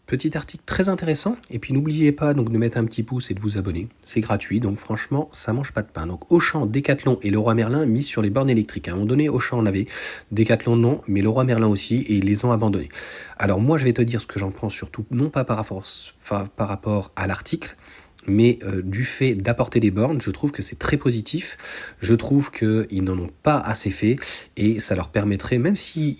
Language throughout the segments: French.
Petit article très intéressant, et puis n'oubliez pas donc de mettre un petit pouce et de vous abonner, c'est gratuit, donc franchement ça mange pas de pain. Donc Auchan, Decathlon et Leroy Merlin mis sur les bornes électriques. À un moment donné, Auchan en avait, Decathlon non, mais Leroy Merlin aussi, et ils les ont abandonnés. Alors moi je vais te dire ce que j'en pense surtout, non pas par rapport à l'article, mais du fait d'apporter des bornes, je trouve que c'est très positif. Je trouve qu'ils n'en ont pas assez fait et ça leur permettrait, même si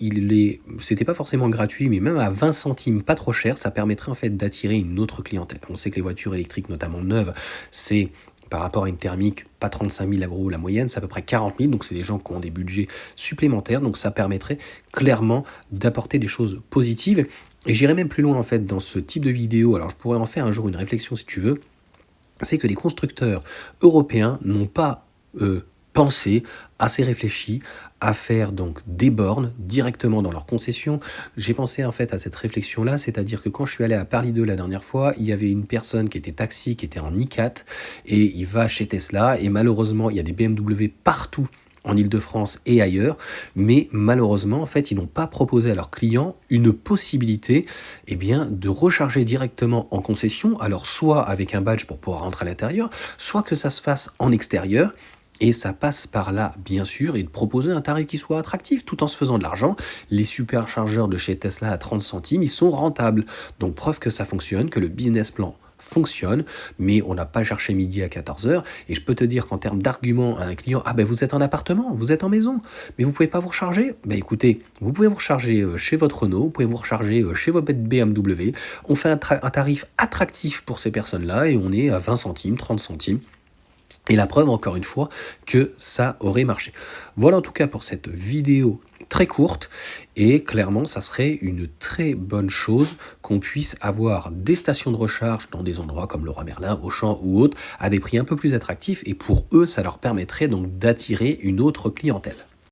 c'était pas forcément gratuit, mais même à 20 centimes, pas trop cher, ça permettrait en fait d'attirer une autre clientèle. On sait que les voitures électriques, notamment neuves, c'est par rapport à une thermique, pas 35 000 euros la moyenne, c'est à peu près 40 000, donc c'est des gens qui ont des budgets supplémentaires, donc ça permettrait clairement d'apporter des choses positives. Et j'irai même plus loin en fait dans ce type de vidéo, alors je pourrais en faire un jour une réflexion si tu veux, c'est que les constructeurs européens n'ont pas pensé, assez réfléchi à faire donc des bornes directement dans leurs concessions. J'ai pensé en fait à cette réflexion-là, c'est-à-dire que quand je suis allé à Paris 2 la dernière fois, il y avait une personne qui était taxi, qui était en i4, et il va chez Tesla, et malheureusement, il y a des BMW partout en Île-de-France et ailleurs, mais malheureusement, en fait, ils n'ont pas proposé à leurs clients une possibilité eh bien, de recharger directement en concession, alors soit avec un badge pour pouvoir rentrer à l'intérieur, soit que ça se fasse en extérieur, et ça passe par là, bien sûr, et de proposer un tarif qui soit attractif, tout en se faisant de l'argent. Les superchargeurs de chez Tesla à 30 centimes, ils sont rentables. Donc preuve que ça fonctionne, que le business plan fonctionne, mais on n'a pas cherché midi à 14h, et je peux te dire qu'en termes d'argument à un client, ah ben vous êtes en appartement, vous êtes en maison, mais vous pouvez pas vous recharger. Ben écoutez, vous pouvez vous recharger chez votre Renault, vous pouvez vous recharger chez votre BMW, on fait un tarif attractif pour ces personnes-là, et on est à 20 centimes, 30 centimes, et la preuve, encore une fois, que ça aurait marché. Voilà en tout cas pour cette vidéo très courte, et clairement, ça serait une très bonne chose qu'on puisse avoir des stations de recharge dans des endroits comme Leroy Merlin, Auchan ou autres, à des prix un peu plus attractifs, et pour eux, ça leur permettrait donc d'attirer une autre clientèle.